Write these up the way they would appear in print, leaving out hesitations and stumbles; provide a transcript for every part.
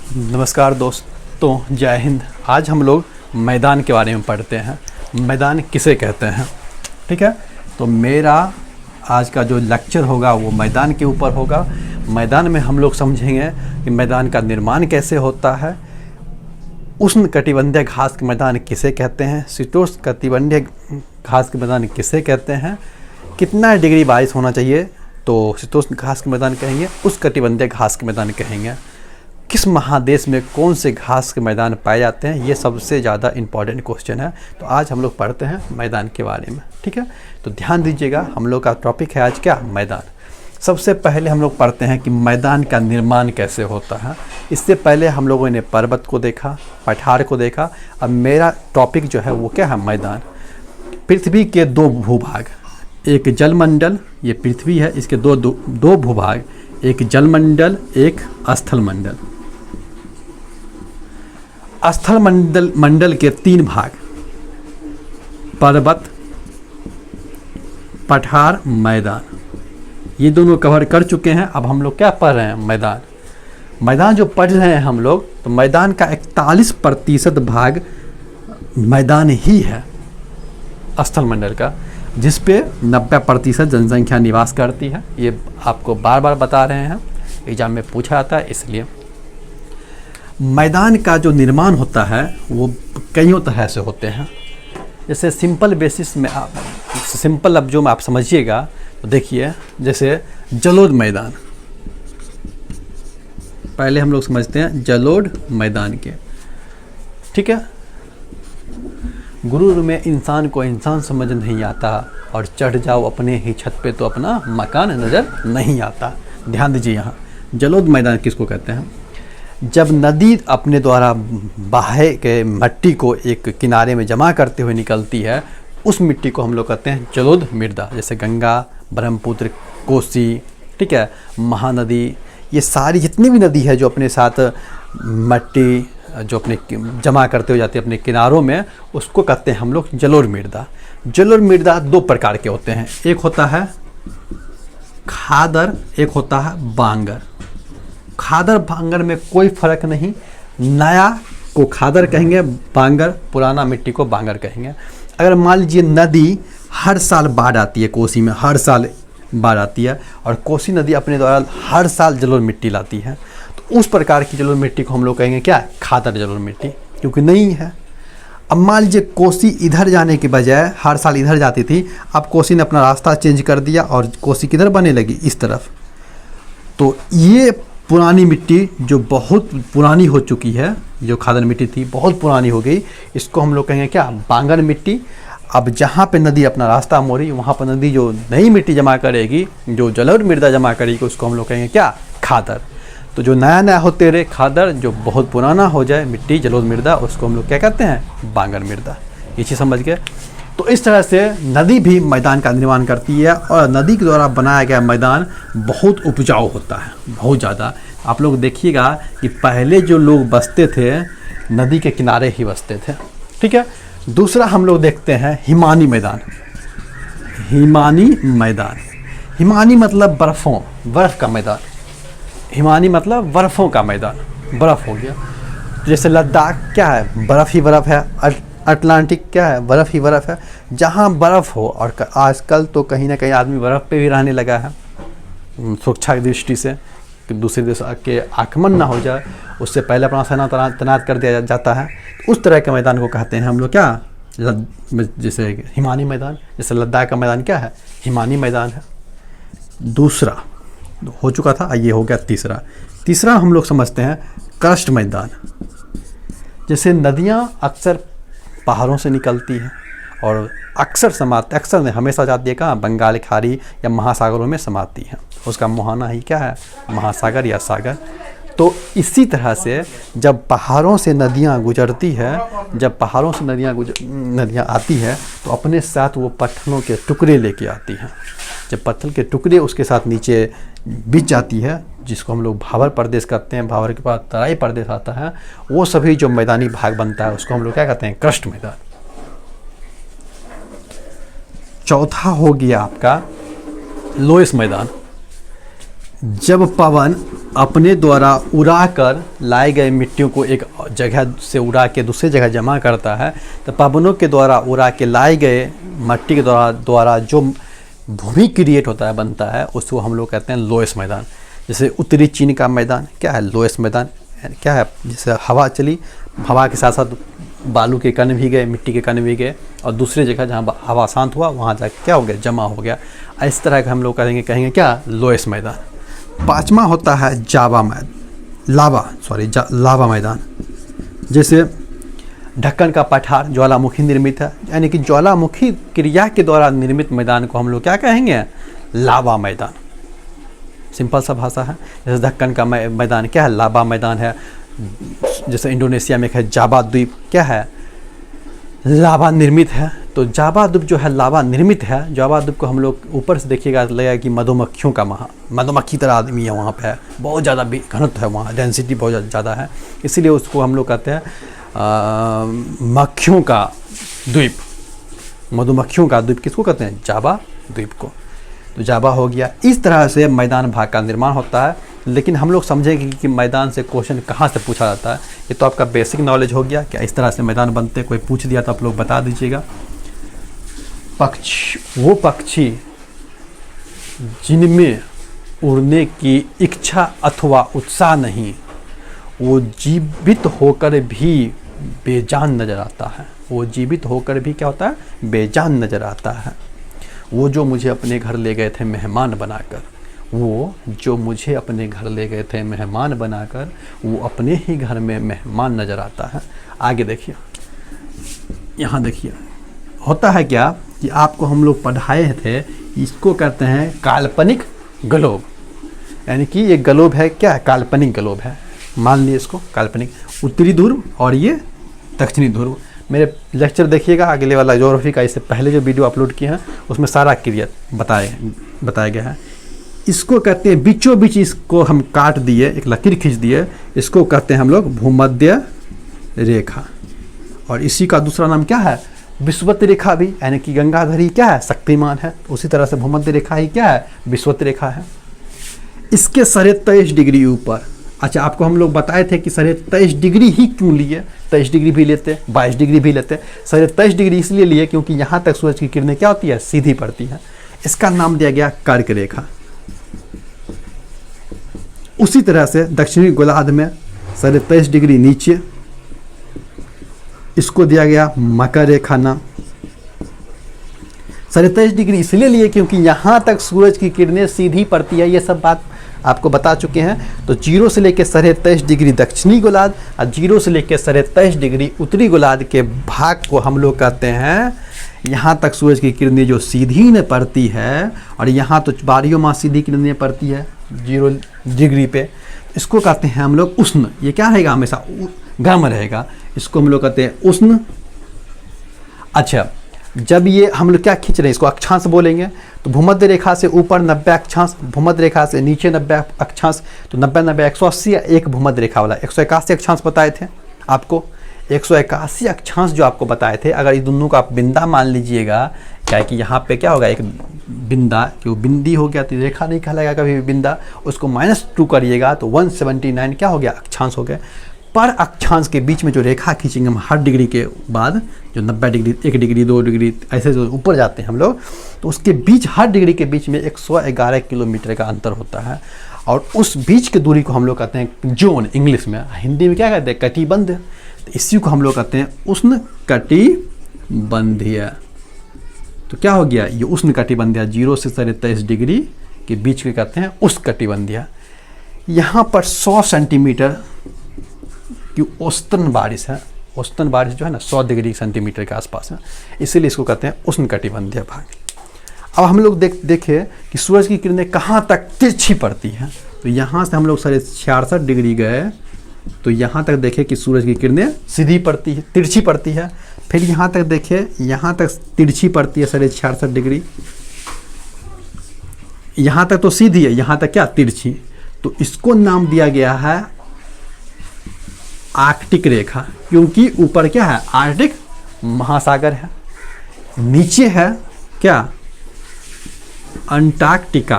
नमस्कार दोस्तों, जय हिंद। आज हम लोग मैदान के बारे में पढ़ते हैं। मैदान किसे कहते हैं, ठीक है। तो मेरा आज का जो लेक्चर होगा वो मैदान के ऊपर होगा। मैदान में हम लोग समझेंगे कि मैदान का निर्माण कैसे होता है, उष्णकटिबंधीय घास के मैदान किसे कहते हैं, शीतोष्णकटिबंधीय घास के मैदान किसे कहते हैं, कितना डिग्री बारिश होना चाहिए तो शीतोष्ण घास के मैदान कहेंगे, उष्णकटिबंधीय घास के मैदान कहेंगे, किस महादेश में कौन से घास के मैदान पाए जाते हैं, ये सबसे ज़्यादा इम्पॉर्टेंट क्वेश्चन है। तो आज हम लोग पढ़ते हैं मैदान के बारे में, ठीक है। तो ध्यान दीजिएगा, हम लोग का टॉपिक है आज क्या, मैदान। सबसे पहले हम लोग पढ़ते हैं कि मैदान का निर्माण कैसे होता है। इससे पहले हम लोगों ने पर्वत को देखा, पठार को देखा। अब मेरा टॉपिक जो है वो क्या है, मैदान। पृथ्वी के दो भूभाग, एक जलमंडल, ये पृथ्वी है, इसके दो भूभाग, एक जलमंडल, एक स्थल मंडल। स्थल मंडल के तीन भाग, पर्वत, पठार, मैदान, ये दोनों कवर कर चुके हैं। अब हम लोग क्या पढ़ रहे हैं, मैदान। मैदान जो पढ़ रहे हैं हम लोग, तो मैदान का 41% भाग मैदान ही है स्थल मंडल का, जिस पे 90% जनसंख्या निवास करती है। ये आपको बार बार बता रहे हैं, एग्जाम में पूछा जाता है। इसलिए मैदान का जो निर्माण होता है वो कईयों तरह से होते हैं। जैसे सिंपल बेसिस में सिंपल अब जो आप समझिएगा, तो देखिए जैसे जलोढ़ मैदान, पहले हम लोग समझते हैं जलोढ़ मैदान के, ठीक है। गुरूर में इंसान को इंसान समझ नहीं आता, और चढ़ जाओ अपने ही छत पे तो अपना मकान नज़र नहीं आता। ध्यान दीजिए, यहाँ जलोढ़ मैदान किसको कहते हैं, जब नदी अपने द्वारा बहाए के मिट्टी को एक किनारे में जमा करते हुए निकलती है, उस मिट्टी को हम लोग कहते हैं जलोढ़ मृदा। जैसे गंगा, ब्रह्मपुत्र, कोसी, ठीक है, महानदी, ये सारी जितनी भी नदी है जो अपने साथ मिट्टी जो अपने जमा करते हुए जाती है अपने किनारों में, उसको कहते हैं हम लोग जलोढ़ मृदा। जलोढ़ मृदा दो प्रकार के होते हैं, एक होता है खादर, एक होता है बांगर। खादर बांगर में कोई फर्क नहीं, नया को खादर कहेंगे, बांगर पुराना मिट्टी को बांगर कहेंगे। अगर मान लीजिए नदी हर साल बाढ़ आती है, कोसी में हर साल बाढ़ आती है, और कोसी नदी अपने द्वारा हर साल जलोढ़ मिट्टी लाती है, तो उस प्रकार की जलोढ़ मिट्टी को हम लोग कहेंगे क्या, खादर जलोढ़ मिट्टी, क्योंकि नहीं है। अब मान लीजिए कोसी इधर जाने के बजाय हर साल इधर जाती थी, अब कोसी ने अपना रास्ता चेंज कर दिया और कोसी किधर बने लगी, इस तरफ। तो ये पुरानी मिट्टी जो बहुत पुरानी हो चुकी है, जो खादर मिट्टी थी बहुत पुरानी हो गई, इसको हम लोग कहेंगे क्या, बांगर मिट्टी। अब जहाँ पे नदी अपना रास्ता मोड़ी, वहाँ पर नदी जो नई मिट्टी जमा करेगी, जो जलोढ़ मृदा जमा करेगी, उसको हम लोग कहेंगे क्या, खादर। तो जो नया नया होते रहे खादर, जो बहुत पुराना हो जाए मिट्टी जलोढ़ मृदा, उसको हम लोग क्या कहते हैं, बांगर मृदा। ये चीज़ समझ गए। तो इस तरह से नदी भी मैदान का निर्माण करती है, और नदी के द्वारा बनाया गया मैदान बहुत उपजाऊ होता है, बहुत ज़्यादा। आप लोग देखिएगा कि पहले जो लोग बसते थे नदी के किनारे ही बसते थे, ठीक है। दूसरा हम लोग देखते हैं हिमानी मैदान। हिमानी मैदान, हिमानी मतलब बर्फ़ का मैदान। हिमानी मतलब बर्फ़ों का मैदान, बर्फ़ हो गया। जैसे लद्दाख क्या है, बर्फ़ ही बर्फ़ है। अटलांटिक क्या है, बर्फ़ ही बर्फ़ है। जहाँ बर्फ़ हो, और आजकल तो कहीं ना कहीं आदमी बर्फ़ पे भी रहने लगा है, सुरक्षा की दृष्टि से, कि दूसरे देश के आक्रमण ना हो जाए, उससे पहले अपना सेना तैनात कर दिया जाता है। उस तरह के मैदान को कहते हैं हम लोग क्या, जैसे हिमानी मैदान। जैसे लद्दाख का मैदान क्या है, हिमानी मैदान है। दूसरा हो चुका था, ये हो गया तीसरा हम लोग समझते हैं कर्स्ट मैदान। जैसे नदियाँ अक्सर पहाड़ों से निकलती हैं और अक्सर ने हमेशा जाती है कहाँ, बंगाल खाड़ी या महासागरों में समाती हैं, उसका मुहाना ही क्या है, महासागर या सागर। तो इसी तरह से जब पहाड़ों से नदियाँ गुजरती है, जब पहाड़ों से नदियाँ आती है, तो अपने साथ वो पत्थरों के टुकड़े लेके आती हैं। जब पत्थर के टुकड़े उसके साथ नीचे बिछ जाती है, जिसको हम लोग भावर प्रदेश कहते हैं, भावर के बाद तराई प्रदेश आता है, वो सभी जो मैदानी भाग बनता है उसको हम लोग क्या कहते हैं, क्रस्ट मैदान। चौथा हो गया आपका लोएस्ट मैदान। जब पवन अपने द्वारा उड़ा कर लाए गए मिट्टियों को एक जगह से उड़ा के दूसरी जगह जमा करता है, तो पवनों के द्वारा उड़ा के लाए गए मिट्टी के द्वारा जो भूमि क्रिएट होता है, बनता है, उसको हम लोग कहते हैं लोएस्ट मैदान। जैसे उत्तरी चीन का मैदान क्या है, लोएस्ट मैदान क्या है। जैसे हवा चली, हवा के साथ साथ बालू के कण भी गए, मिट्टी के कण भी गए, और दूसरी जगह जहाँ हवा शांत हुआ वहाँ जाके क्या हो गया, जमा हो गया। इस तरह का हम लोग कहेंगे क्या, लोएस्ट मैदान। पांचवा होता है लावा मैदान। जैसे ढक्कन का पठार ज्वालामुखी निर्मित है, यानी कि ज्वालामुखी क्रिया के द्वारा निर्मित मैदान को हम लोग क्या कहेंगे, लावा मैदान। सिंपल सा भाषा है। जैसे ढक्कन का मैदान क्या है, लावा मैदान है। जैसे इंडोनेशिया में है जावा द्वीप, क्या है, लावा निर्मित है। तो जावा द्वीप जो है लावा निर्मित है। जावा द्वीप को हम लोग ऊपर से देखिएगा लगेगा कि मधुमक्खियों का मधुमक्खी तरह आदमी है वहाँ पे है, बहुत ज़्यादा घनत्व है वहाँ, डेंसिटी बहुत ज़्यादा है, इसीलिए उसको हम लोग कहते हैं मक्खियों का द्वीप। मधुमक्खियों का द्वीप किसको कहते हैं, जावा द्वीप को। तो जावा हो गया। इस तरह से मैदान भाग का निर्माण होता है। लेकिन हम लोग समझेंगे कि मैदान से क्वेश्चन कहाँ से पूछा जाता है। ये तो आपका बेसिक नॉलेज हो गया, क्या इस तरह से मैदान बनते हैं। कोई पूछ दिया तो आप लोग बता दीजिएगा। वो पक्षी जिनमें उड़ने की इच्छा अथवा उत्साह नहीं, वो जीवित होकर भी बेजान नज़र आता है। वो जीवित होकर भी क्या होता है, बेजान नज़र आता है। वो जो मुझे अपने घर ले गए थे मेहमान बनाकर, वो जो मुझे अपने घर ले गए थे मेहमान बनाकर, वो अपने ही घर में मेहमान नज़र आता है। आगे देखिए, यहाँ देखिए, होता है क्या कि आपको हम लोग पढ़ाए थे, इसको कहते हैं काल्पनिक ग्लोब। यानी कि ये ग्लोब है, क्या है, काल्पनिक ग्लोब है। मान लिए इसको काल्पनिक, उत्तरी ध्रुव और ये दक्षिणी ध्रुव। मेरे लेक्चर देखिएगा अगले वाला ज्योग्राफी का, इससे पहले जो वीडियो अपलोड किए हैं उसमें सारा क्रिया बताया गया है। इसको कहते हैं बीचों बीच, इसको हम काट दिए, एक लकीर खींच दिए, इसको कहते हैं हम लोग भूमध्य रेखा। और इसी का दूसरा नाम क्या है, विषुवत रेखा भी। यानी कि गंगाधर ही क्या है, शक्तिमान है। उसी तरह से भूमध्य रेखा ही क्या है, विषुवत रेखा है। इसके 23.5 डिग्री ऊपर, अच्छा आपको हम लोग बताए थे कि 23.5 डिग्री ही क्यों लिए, 23 डिग्री भी लेते, 22 डिग्री भी लेते। 23.5 डिग्री इसलिए लिए क्योंकि यहाँ तक सूरज की किरणें क्या होती है, सीधी पड़ती है। इसका नाम दिया गया कर्क रेखा। उसी तरह से दक्षिणी गोलार्ध में 23.5 डिग्री नीचे, इसको दिया गया मकर रेखा नाम। 23.5 डिग्री इसलिए लिए क्योंकि यहाँ तक सूरज की किरणें सीधी पड़ती है। ये सब बात आपको बता चुके हैं। तो 0 से लेकर 23.5 डिग्री दक्षिणी गोलार्ध और 0 से लेकर 23.5 डिग्री उत्तरी गोलार्ध के भाग को हम लोग कहते हैं, यहाँ तक सूरज की किरणें जो सीधी न पड़ती है, और यहाँ तो 12 माह सीधी किरणें पड़ती है 0 डिग्री पे, इसको कहते हैं हम लोग उष्ण। ये क्या रहेगा, हमेशा गर्म रहेगा। इसको हम लोग कहते हैं उष्ण। अच्छा, जब ये हम लोग क्या खींच रहे हैं, इसको अक्षांश बोलेंगे। तो भूमध्य रेखा से ऊपर 90 अक्षांश, भूमध्य रेखा से नीचे 90 अक्षांश। तो 90 90 180 या एक भूमध्य रेखा वाला 181 अक्षांश बताए थे आपको। 181 अक्षांश जो आपको बताए थे, अगर इस दोनों का आप बिंदा मान लीजिएगा, क्या है कि यहाँ पे क्या होगा, एक बिंदा, कि वो बिंदी हो गया तो रेखा नहीं कहलाएगा कभी भी बिंदा। उसको -2 करिएगा तो 179 क्या हो गया, अक्षांश हो गया। पर अक्षांश के बीच में जो रेखा खींचेंगे हम हर डिग्री के बाद, जो 90 डिग्री, 1 डिग्री 2 डिग्री ऐसे जो ऊपर जाते हैं हम लोग, तो उसके बीच हर डिग्री के बीच में 111 किलोमीटर का अंतर होता है। और उस बीच की दूरी को हम लोग कहते हैं जोन, इंग्लिश में। हिंदी में क्या कहते हैं, कटिबंध। तो इसी को हम लोग कहते हैं उष्ण कटिबंधीय। तो क्या हो गया, ये उष्ण कटिबंधीय 0 से 23.5 डिग्री के बीच के कहते हैं उष्ण कटिबंधीय। यहाँ पर 100 सेंटीमीटर की औसतन बारिश है। औसतन बारिश जो है ना 100 डिग्री सेंटीमीटर के आसपास है, इसीलिए इसको कहते हैं उष्ण कटिबंधीय भाग। अब हम लोग देखें कि सूरज की किरणें कहाँ तक तिरछी पड़ती हैं। तो यहाँ से हम लोग 66 डिग्री गए, तो यहाँ तक देखें कि सूरज की किरणें सीधी पड़ती है, तिरछी पड़ती है। फिर यहाँ तक देखें, यहाँ तक तिरछी पड़ती है 66 डिग्री। यहाँ तक तो सीधी है, यहाँ तक क्या, तिरछी। तो इसको नाम दिया गया है आर्कटिक रेखा, क्योंकि ऊपर क्या है, आर्कटिक महासागर है, नीचे है क्या, अंटार्कटिका।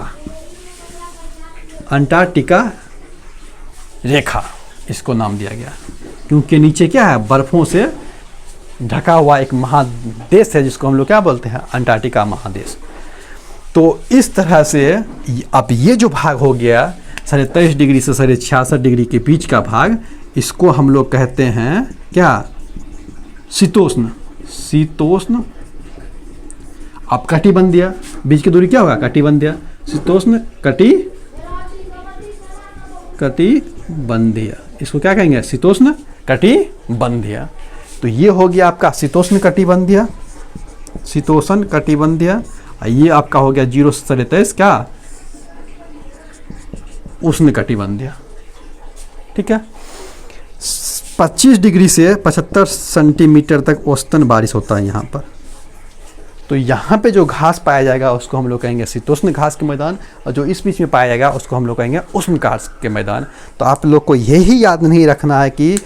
अंटार्कटिका रेखा इसको नाम दिया गया, क्योंकि नीचे क्या है, बर्फों से ढका हुआ एक महादेश है जिसको हम लोग क्या बोलते हैं, अंटार्कटिका महादेश। तो इस तरह से अब ये जो भाग हो गया 23.5 डिग्री से 66.5 डिग्री के बीच का भाग, इसको हम लोग कहते हैं क्या, शीतोष्ण। शीतोष्ण। अब कटिबंधीय, बीच की दूरी क्या होगा, कटिबंधीय। शीतोष्ण कटिबंधीय, इसको क्या कहेंगे, शीतोष्ण कटिबंधीय। तो ये हो गया आपका शीतोष्ण कटिबंधीय, शीतोष्ण कटिबंधीय। ये आपका हो गया 0 से 23.5 क्या, उष्ण कटिबंधीय। ठीक है। 25 डिग्री से 75 सेंटीमीटर तक औसतन बारिश होता है यहाँ पर। तो यहाँ पे जो घास पाया जाएगा उसको हम लोग कहेंगे शीतोष्ण घास के मैदान, और जो इस बीच में पाया जाएगा उसको हम लोग कहेंगे उष्ण घास के मैदान। तो आप लोग को यही याद नहीं रखना है कि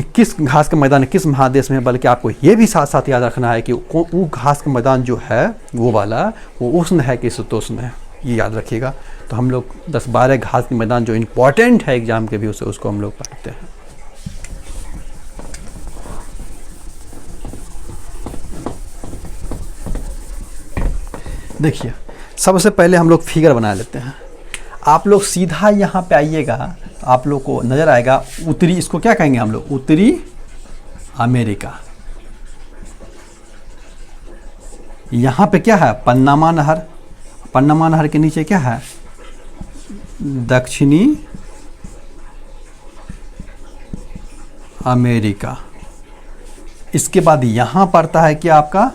किस घास का मैदान किस महादेश में, बल्कि आपको ये भी साथ साथ याद रखना है कि वो घास का मैदान जो है वो वाला, वो उष्ण है कि शीतोष्ण है, ये याद रखिएगा। तो हम लोग 10-12 घास के मैदान जो इम्पोर्टेंट है एग्जाम के भी उसको हम लोग पढ़ते हैं। देखिए, सबसे पहले हम लोग फिगर बना लेते हैं। आप लोग सीधा यहाँ पे आइएगा तो आप लोग को नज़र आएगा उत्तरी, इसको क्या कहेंगे हम लोग, उत्तरी अमेरिका। यहाँ पे क्या है, पन्नामा नहर। पन्नामा नहर के नीचे क्या है, दक्षिणी अमेरिका। इसके बाद यहाँ पड़ता है क्या आपका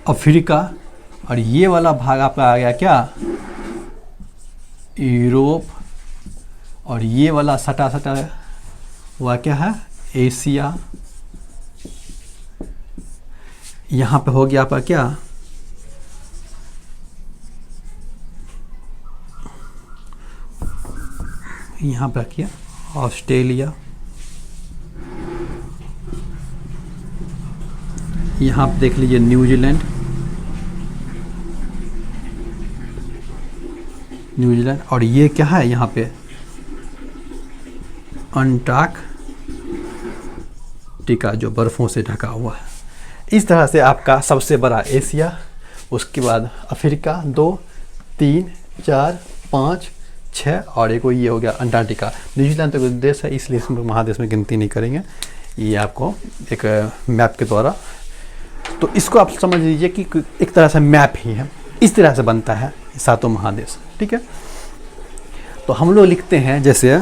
अफ्रीका, और ये वाला भाग आपका आ गया क्या, यूरोप, और ये वाला सटा सटा हुआ क्या है, एशिया। यहाँ पे हो गया आपका क्या, यहाँ पे किया ऑस्ट्रेलिया। यहाँ पे देख लीजिए न्यूजीलैंड, न्यूजीलैंड। और ये क्या है यहाँ पे, अंटार्कटिका जो बर्फ़ों से ढका हुआ है। इस तरह से आपका सबसे बड़ा एशिया, उसके बाद अफ्रीका 2, 3, 4, 5, 6, और एक ये हो गया अंटार्कटिका। न्यूजीलैंड तो देश है इसलिए इसमें महादेश में गिनती नहीं करेंगे, ये आपको एक मैप के द्वारा। तो इसको आप समझ लीजिए कि एक तरह से मैप ही है, इस तरह से बनता है सातों महादेश। ठीक है। तो हम लोग लिखते हैं जैसे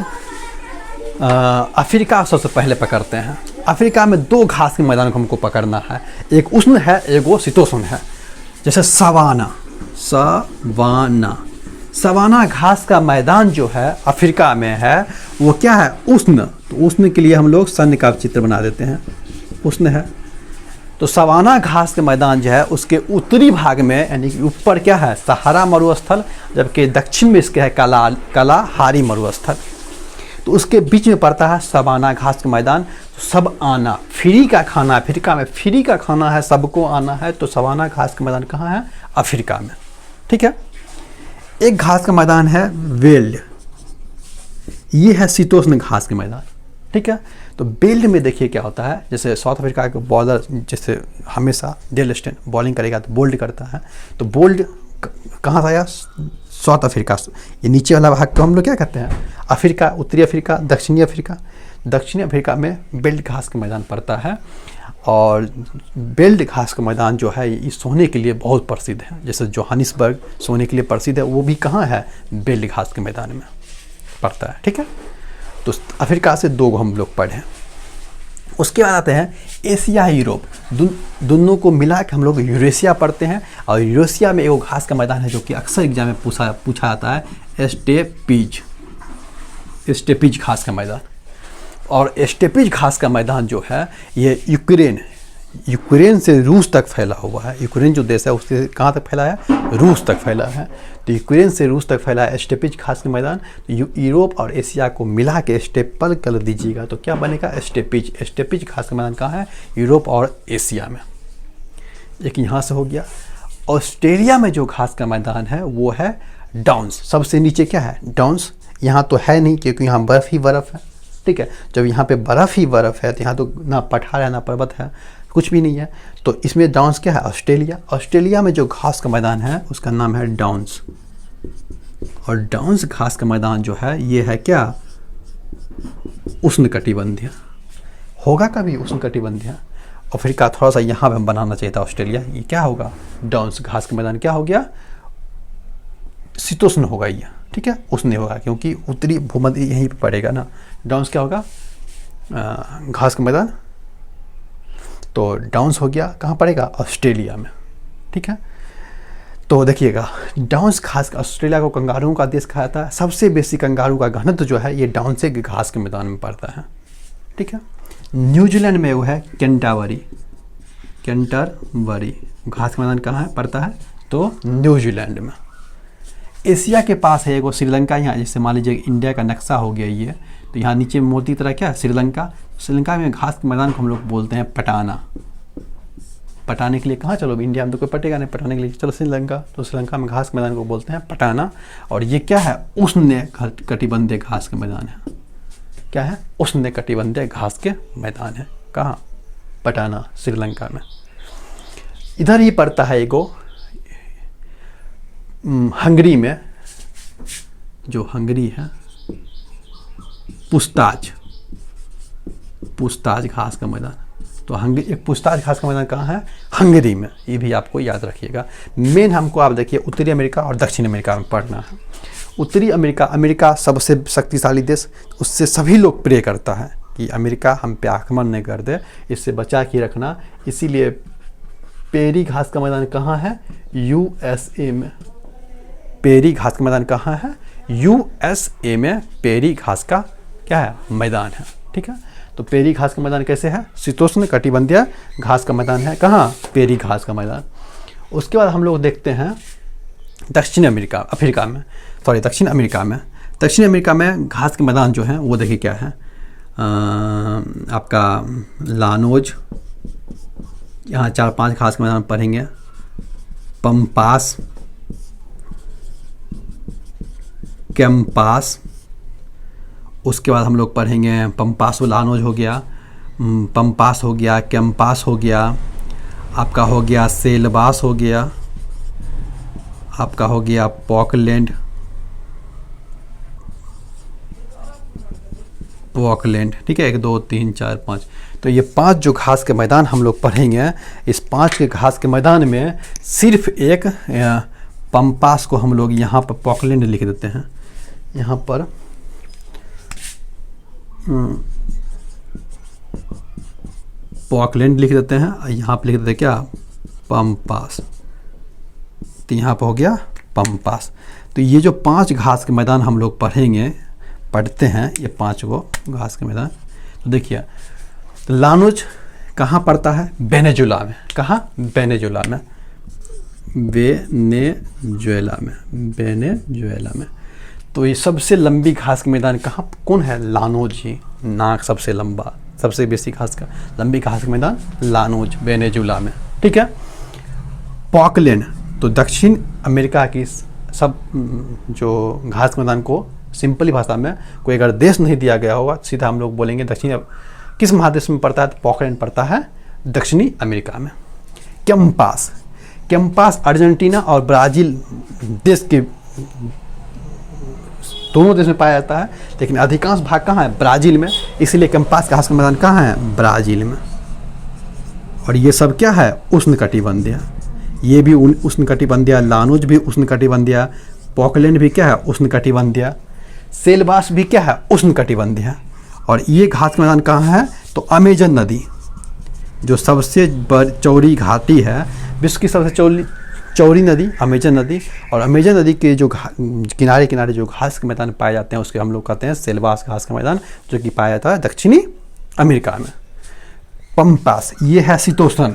अफ्रीका सबसे पहले पकड़ते हैं। अफ्रीका में 2 घास के मैदान को हमको पकड़ना है, एक उष्ण है, एक वो शीतोष्ण है। जैसे सवाना, सवाना घास का मैदान जो है अफ्रीका में है वो क्या है, उष्ण। तो उष्ण के लिए हम लोग सन का चित्र बना देते हैं, उष्ण है। तो सवाना घास के मैदान जो है उसके उत्तरी भाग में यानी कि ऊपर क्या है, सहारा मरुस्थल, जबकि दक्षिण में इसके है कालाहारी मरुस्थल। तो उसके बीच में पड़ता है सवाना घास का मैदान। तो सब आना, फ्री का खाना, अफ्रीका में फ्री का खाना है, सबको आना है। तो सवाना घास का मैदान कहाँ है, अफ्रीका में। ठीक है। एक घास का मैदान है वेल्ड, ये है शीतोष्ण घास के मैदान। ठीक है। तो बेल्ट में देखिए क्या होता है, जैसे साउथ अफ्रीका के बॉलर जैसे हमेशा डेल स्टेन बॉलिंग करेगा तो बोल्ड करता है। तो बोल्ड कहाँ से आया, साउथ अफ्रीका। ये नीचे वाला भाग को हम लोग क्या कहते हैं, अफ्रीका, उत्तरी अफ्रीका, दक्षिणी अफ्रीका। दक्षिणी अफ्रीका में बेल्ट घास का मैदान पड़ता है, और बेल्ट घास का मैदान जो है ये सोने के लिए बहुत प्रसिद्ध है। जैसे जोहानिसबर्ग सोने के लिए प्रसिद्ध है, वो भी कहाँ है, बेल्ट घास के मैदान में पड़ता है। ठीक है। तो अफ्रीका से 2 हम लोग पढ़े। उसके बाद आते हैं एशिया, यूरोप। दोनों को मिला के हम लोग यूरेशिया पढ़ते हैं। और यूरेशिया में एक घास का मैदान है जो कि अक्सर एग्जाम में पूछा जाता है, स्टेपीज घास का मैदान। और स्टेपीज घास का मैदान जो है ये यूक्रेन से रूस तक फैला हुआ है। यूक्रेन जो देश है उससे कहाँ तक फैला है, रूस तक फैला है। तो यूक्रेन से रूस तक फैला है स्टेपीज घास का मैदान। तो यूरोप और एशिया को मिला के स्टेपल कर दीजिएगा तो क्या बनेगा, स्टेपीज घास का मैदान कहाँ है, यूरोप और एशिया में। एक यहाँ से हो गया। ऑस्ट्रेलिया में जो घास का मैदान है वो है डाउन्स, सबसे नीचे क्या है डाउन्स। यहाँ तो है नहीं क्योंकि यहाँ बर्फ़ ही बर्फ़ है, ठीक है। जब यहाँ पे बर्फ़ ही बर्फ़ है तो यहाँ तो ना पठार है ना पर्वत है, कुछ भी नहीं है। तो इसमें डाउन्स क्या है ऑस्ट्रेलिया। ऑस्ट्रेलिया में जो घास का मैदान है उसका नाम है डाउन्स। और डाउन्स घास का मैदान जो है ये है क्या उष्णकटिबंधीय, होगा कभी उष्णकटिबंधीय। अफ्रीका थोड़ा सा यहाँ पे बनाना चाहिए था ऑस्ट्रेलिया। ये क्या होगा डाउन्स घास का मैदान क्या हो गया शीतोष्ण होगा ये, ठीक है, उष्ण होगा क्योंकि उत्तरी भूमध्य यहीं पे पड़ेगा ना। डाउन्स क्या होगा घास का मैदान। तो डाउन्स हो गया कहाँ पड़ेगा ऑस्ट्रेलिया में, ठीक है। तो देखिएगा डाउन्स घास का, ऑस्ट्रेलिया को कंगारुओं का देश कहा जाता है। सबसे बेसी कंगारू का घनत्व जो है ये डाउन से घास के मैदान में पड़ता है, ठीक है। न्यूजीलैंड में वो है कैंटरबरी, कैंटरबरी घास का मैदान कहाँ है पड़ता है तो न्यूजीलैंड में। एशिया के पास है एगो श्रीलंका, यहाँ जैसे मान लीजिए इंडिया का नक्शा हो गया ये, तो यहाँ नीचे मोती तरह क्या है श्रीलंका। श्रीलंका में घास के मैदान को हम लोग बोलते हैं पटाना। पटाने के लिए कहाँ चलो इंडिया में तो कोई पटेगा नहीं, पटाने के लिए चलो श्रीलंका। तो श्रीलंका में घास के मैदान को बोलते हैं पटाना। और ये क्या है उष्ण कटिबंधीय घास के मैदान है। क्या है उष्ण कटिबंधीय घास के मैदान है कहाँ पटाना श्रीलंका में। इधर ही पड़ता है एगो हंगरी में, जो हंगरी है पूछताछ घास का मैदान। तो एक पूछताछ घास का मैदान कहाँ है हंगरी में, ये भी आपको याद रखिएगा। मेन हमको आप देखिए उत्तरी अमेरिका और दक्षिण अमेरिका में पढ़ना है। उत्तरी अमेरिका, अमेरिका सबसे शक्तिशाली देश, उससे सभी लोग प्रे करता है कि अमेरिका हम पे आक्रमण नहीं कर दे, इससे बचा के रखना। इसीलिए पेरी घास का मैदान कहाँ है यूएसए में। पेरी घास का मैदान कहाँ है यूएसए में। पेरी घास का क्या है मैदान है, ठीक है। तो पेरी घास का मैदान कैसे है शीतोष्ण कटिबंधीय घास का मैदान है कहाँ पेरी घास का मैदान। उसके बाद हम लोग देखते हैं दक्षिण अमेरिका में घास के मैदान जो है वो देखिए क्या है आपका लानोज, यहाँ 4-5 घास के मैदान पढ़ेंगे। पम्पास, कैंपास, उसके बाद हम लोग पढ़ेंगे पम्पास लानोज हो गया, पम्पास हो गया, कैंपास हो गया, आपका हो गया सेलबास हो गया, आपका हो गया पॉकलैंड, ठीक है। 1 2 3 4 5। तो ये 5 जो घास के मैदान हम लोग पढ़ेंगे, इस 5 के घास के मैदान में सिर्फ एक पम्पास को हम लोग यहाँ पर पॉकलैंड लिख देते हैं। यहाँ पर पॉकलैंड लिख देते हैं, यहाँ पर लिख देते हैं क्या पम्पास। तो यहाँ पर हो गया पम्पास। तो ये जो 5 घास के मैदान हम लोग पढ़ते हैं ये 5 गो घास के मैदान। तो देखिए तो लानोज कहाँ पड़ता है वेनेजुला में। कहाँ वेनेजुला में। तो ये सबसे लंबी घास के मैदान कहाँ कौन है लानोज ही। नाक सबसे लंबा, सबसे बेसी घास का लंबी घास का मैदान लानोज वेनेजुला में, ठीक है। पॉकलैंड तो दक्षिण अमेरिका की सब जो घास के मैदान को सिंपली भाषा में कोई अगर देश नहीं दिया गया होगा सीधा हम लोग बोलेंगे दक्षिण किस महादेश में पड़ता है तो पॉकलैंड पड़ता है दक्षिणी अमेरिका में। कैंपास अर्जेंटीना और ब्राज़ील देश के दोनों देश में पाया जाता है, लेकिन अधिकांश भाग कहाँ है ब्राज़ील में, इसीलिए कैंपास घास का मैदान कहाँ है ब्राज़ील में। और ये सब क्या है उष्णकटिबंधीय, ये भी उष्णकटिबंधीय, लानोज भी उष्णकटिबंधीय, पॉकलैंड भी क्या है उष्णकटिबंधीय, सेलबास भी क्या है उष्णकटिबंधीय। और ये घास का मैदान कहाँ है तो अमेजन नदी जो सबसे चौड़ी घाटी है, विश्व की सबसे चौड़ी नदी अमेजन नदी। और अमेजन नदी के जो किनारे जो घास के मैदान पाए जाते हैं उसके हम लोग कहते हैं सेलबास घास का मैदान, जो कि पाया जाता है दक्षिणी अमेरिका में। पम्पास ये है शीतोष्ण।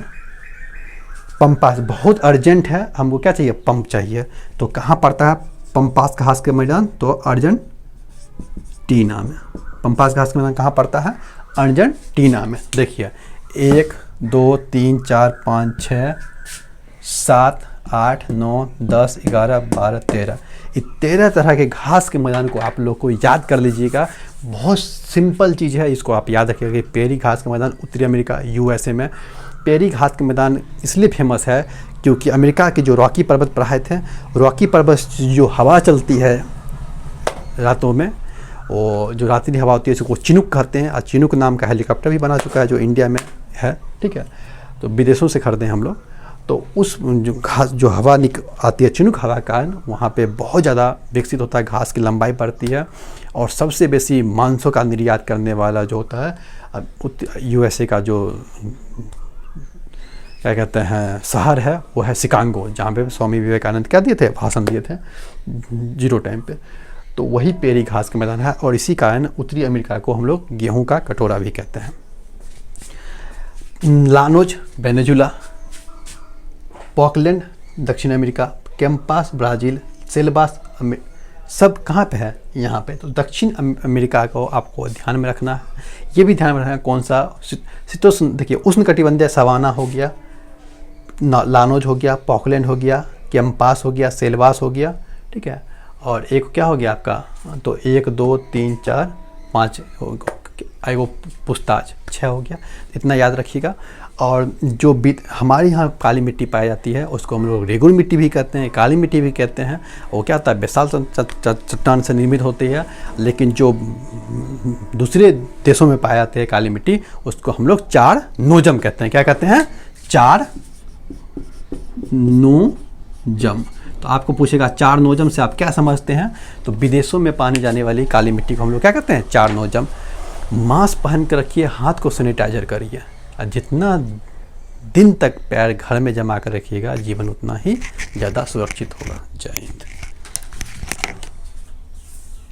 पम्पास बहुत अर्जेंट है, हमको क्या चाहिए पंप चाहिए। तो कहाँ पड़ता है पम्पास घास के मैदान तो अर्जेंटीना में। पम्पास घास के मैदान कहाँ पड़ता है अर्जेंटीना में। देखिए 1 2 3 4 5 6 7, 8, 9, 10, 11, 12, 13, ये 13 तरह के घास के मैदान को आप लोग को याद कर लीजिएगा। बहुत सिंपल चीज़ है, इसको आप याद रखिएगा कि पेरी घास का मैदान उत्तरी अमेरिका USA में। पेरी घास के मैदान इसलिए फेमस है क्योंकि अमेरिका के जो रॉकी पर्वत पर आए थे, रॉकी पर्वत जो हवा चलती है रातों में, वो जो रात्रि हवा होती है उसको चिनूक कहते हैं, और चिनूक नाम का हेलीकॉप्टर भी बना चुका है जो इंडिया में है, ठीक है। तो विदेशों से खरीदे हम लोग। तो उस जो घास जो हवा आती है चिनूक हवा का, वहाँ पे बहुत ज़्यादा विकसित होता है, घास की लंबाई बढ़ती है, और सबसे बेसी मांसों का निर्यात करने वाला जो होता है USA का जो क्या कहते हैं शहर है वो है शिकागो, जहाँ पे स्वामी विवेकानंद क्या दिए थे, भाषण दिए थे 0 टाइम पे। तो वही पेरी घास का मैदान है, और इसी कारण उत्तरी अमेरिका को हम लोग गेहूं का कटोरा भी कहते हैं। लानोज वेनेजुला, पॉकलैंड दक्षिण अमेरिका, कैंपास ब्राज़ील, सेल्वास सब कहाँ पे है, यहाँ पे। तो दक्षिण अमेरिका को आपको ध्यान में रखना है, ये भी ध्यान में रखना है कौन सा शीतोष्ण, देखिए उष्णकटिबंधीय सवाना हो गया, लानोज हो गया, पॉकलैंड हो गया, कैंपास हो गया, सेल्वास हो गया, ठीक है। और एक क्या हो गया आपका, तो 1, 2, 3, 4, 5 वो पुस्ताज 6 हो गया, इतना याद रखिएगा। और जो हमारे यहाँ काली मिट्टी पाई जाती है उसको हम लोग रेगुल मिट्टी भी कहते हैं, काली मिट्टी भी कहते हैं। वो क्या होता है, बेसाल्ट चट्टान से निर्मित होती है, लेकिन जो दूसरे देशों में पाए जाते हैं काली मिट्टी उसको हम लोग चार नोजम कहते हैं। क्या कहते हैं, चार नोजम। तो आपको पूछेगा चार नोजम से आप क्या समझते हैं, तो विदेशों में पानी जाने वाली काली मिट्टी को हम लोग क्या कहते हैं, चार नोजम। मास्क पहन कर रखिए, हाथ को सैनिटाइजर करिए, और जितना दिन तक पैर घर में जमा कर रखिएगा जीवन उतना ही ज़्यादा सुरक्षित होगा। जय हिंद।